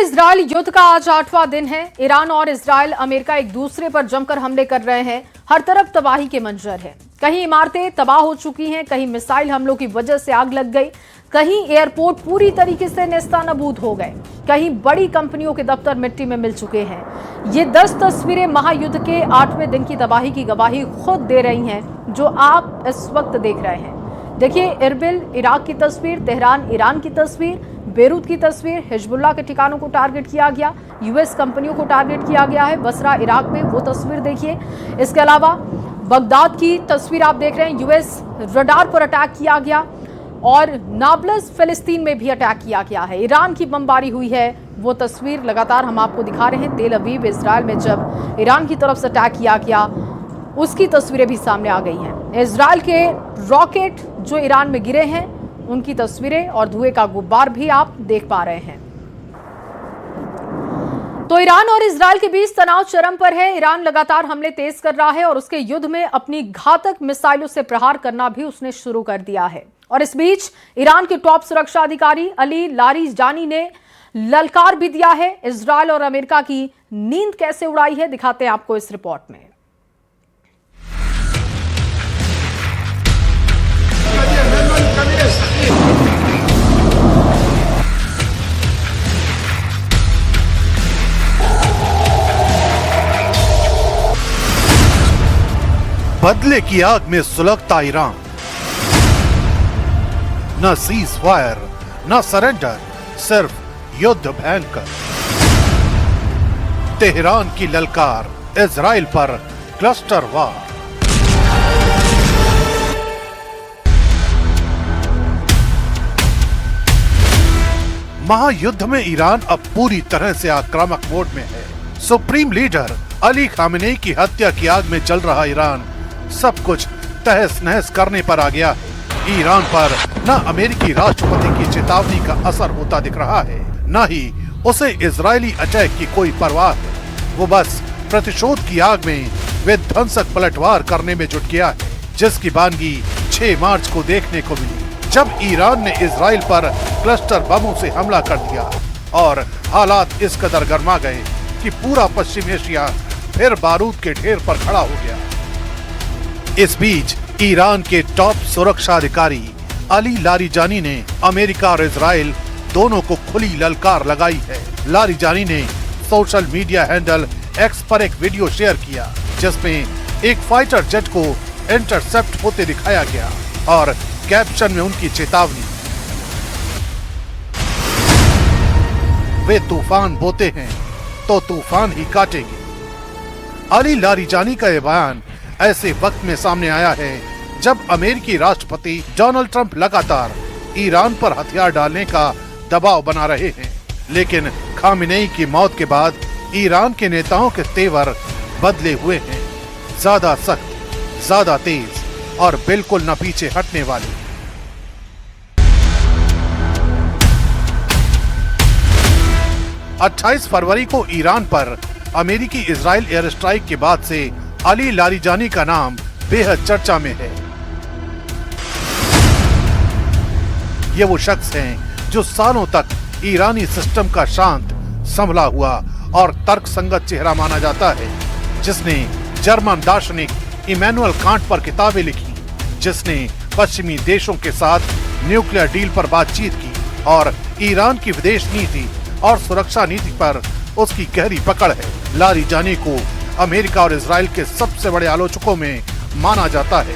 Israel युद्ध का आज 8वां दिन है। ईरान और इजरायल अमेरिका एक दूसरे पर जमकर हमले कर रहे हैं। हर तरफ तबाही के मंजर है। कहीं इमारतें तबाह हो चुकी हैं, कहीं मिसाइल हमलों की वजह से आग लग गई, कहीं एयरपोर्ट पूरी तरीके से नेस्तानाबूद हो गए, कहीं बड़ी कंपनियों के दफ्तर मिट्टी में मिल चुके हैं। ये 10 तस्वीरें महायुद्ध के 8वें दिन की तबाही की गवाही खुद दे रही हैं, जो आप इस वक्त देख रहे हैं। देखिए, इरबिल इराक की तस्वीर, तेहरान ईरान की तस्वीर, बेरूत की तस्वीर, हिजबुल्लाह के ठिकानों को टारगेट किया गया, यूएस कंपनियों को टारगेट किया गया है। बसरा इराक में वो तस्वीर देखिए। इसके अलावा बगदाद की तस्वीर आप देख रहे हैं, यूएस रडार पर अटैक किया गया, और नाब्लस फिलिस्तीन में भी अटैक किया गया है। ईरान की बमबारी हुई है, वो तस्वीर लगातार हम आपको दिखा रहे हैं। तेल अवीव इजरायल में जब ईरान की तरफ से अटैक किया गया, उसकी तस्वीरें भी सामने आ गई हैं। इजरायल के रॉकेट जो ईरान में गिरे हैं, उनकी तस्वीरें और धुएं का गुब्बार भी आप देख पा रहे हैं। तो ईरान और इजरायल के बीच तनाव चरम पर है। ईरान लगातार हमले तेज कर रहा है और उसके युद्ध में अपनी घातक मिसाइलों से प्रहार करना भी उसने शुरू कर दिया है। और इस बीच ईरान के टॉप सुरक्षा अधिकारी अली लारीजानी ने ललकार भी दिया है। इजरायल और अमेरिका की नींद कैसे उड़ाई है, दिखाते हैं आपको इस रिपोर्ट में। बदले की आग में सुलगता ईरान, न सीज फायर न सरेंडर, सिर्फ युद्ध भयंकर। तेहरान की ललकार, इजराइल पर क्लस्टर वार। महायुद्ध में ईरान अब पूरी तरह से आक्रामक मोड में है। सुप्रीम लीडर अली खामेनेई की हत्या की आग में जल रहा ईरान सब कुछ तहस नहस करने पर आ गया है। ईरान पर न अमेरिकी राष्ट्रपति की चेतावनी का असर होता दिख रहा है, न ही उसे इजरायली अटैक की कोई परवाह है। वो बस प्रतिशोध की आग में विध्वंसक पलटवार करने में जुट गया है, जिसकी बानगी 6 मार्च को देखने को मिली, जब ईरान ने इजराइल पर क्लस्टर बमों से हमला कर दिया और हालात इस कदर गर्मा गए कि पूरा पश्चिम एशिया फिर बारूद के ढेर पर खड़ा हो गया। इस बीच ईरान के टॉप सुरक्षा अधिकारी अली लारीजानी ने अमेरिका और इजराइल दोनों को खुली ललकार लगाई है। लारीजानी ने सोशल मीडिया हैंडल एक्स पर एक वीडियो शेयर किया, जिसमें एक फाइटर जेट को इंटरसेप्ट होते दिखाया गया और कैप्शन में उनकी चेतावनी, वे तूफान बोते हैं तो तूफान ही काटेंगे। अली लारीजानी का यह बयान ऐसे वक्त में सामने आया है जब अमेरिकी राष्ट्रपति डोनाल्ड ट्रंप लगातार ईरान पर हथियार डालने का दबाव बना रहे हैं। लेकिन खामेनेई की मौत के बाद ईरान के नेताओं के तेवर बदले हुए हैं, ज्यादा सख्त, ज्यादा तेज और बिल्कुल न पीछे हटने वाले। अट्ठाईस फरवरी को ईरान पर अमेरिकी इजराइल एयर स्ट्राइक के बाद से अली लारीजानी का नाम बेहद चर्चा में है। ये वो शख्स हैं जो सालों तक ईरानी सिस्टम का शांत, संभला हुआ और तर्कसंगत चेहरा माना जाता है, जिसने जर्मन दार्शनिक इमैनुअल कांट पर किताबें लिखी, जिसने पश्चिमी देशों के साथ न्यूक्लियर डील पर बातचीत की और ईरान की विदेश नीति और सुरक्षा नीति पर उसकी गहरी पकड़ है। लारीजानी को अमेरिका और इजराइल के सबसे बड़े आलोचकों में माना जाता है।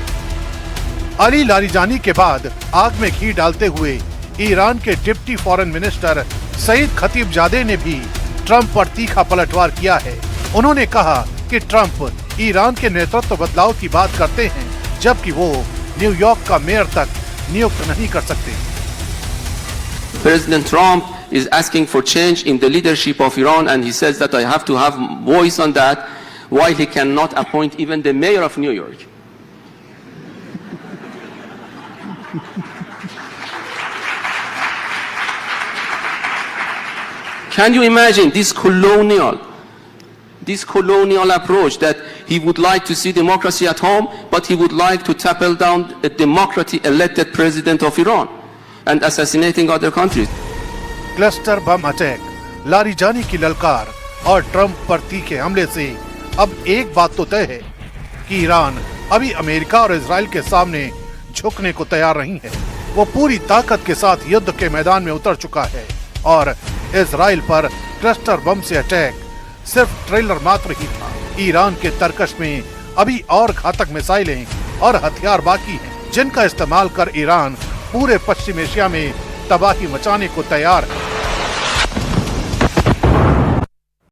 अली लारीजानी के बाद आग में घी डालते हुए ईरान के डिप्टी फॉरेन मिनिस्टर सईद खतीबजादे ने भी ट्रंप पर तीखा पलटवार किया है। उन्होंने कहा कि ट्रंप ईरान के नेतृत्व बदलाव की बात करते हैं, जबकि वो न्यूयॉर्क का मेयर तक नियुक्त नहीं कर सकते। President Trump is asking for change in the leadership of Iran, and he says that I have to have voice on that, while he cannot appoint even the mayor of New York. Can you imagine this colonial approach, that he would like to see democracy at home, but he would like to topple down a democratically elected president of Iran and assassinating other countries. Cluster bomb attack Larijani की ललकार और Trump पर तीखे हमले से अब एक बात तो तय है कि ईरान अभी अमेरिका और इजराइल के सामने झुकने को तैयार नहीं है। वो पूरी ताकत के साथ युद्ध के मैदान में उतर चुका है और इजराइल पर क्लस्टर बम से अटैक सिर्फ ट्रेलर मात्र ही था। ईरान के तरकश में अभी और घातक मिसाइलें और हथियार बाकी हैं, जिनका इस्तेमाल कर ईरान पूरे पश्चिम एशिया में तबाही मचाने को तैयार है।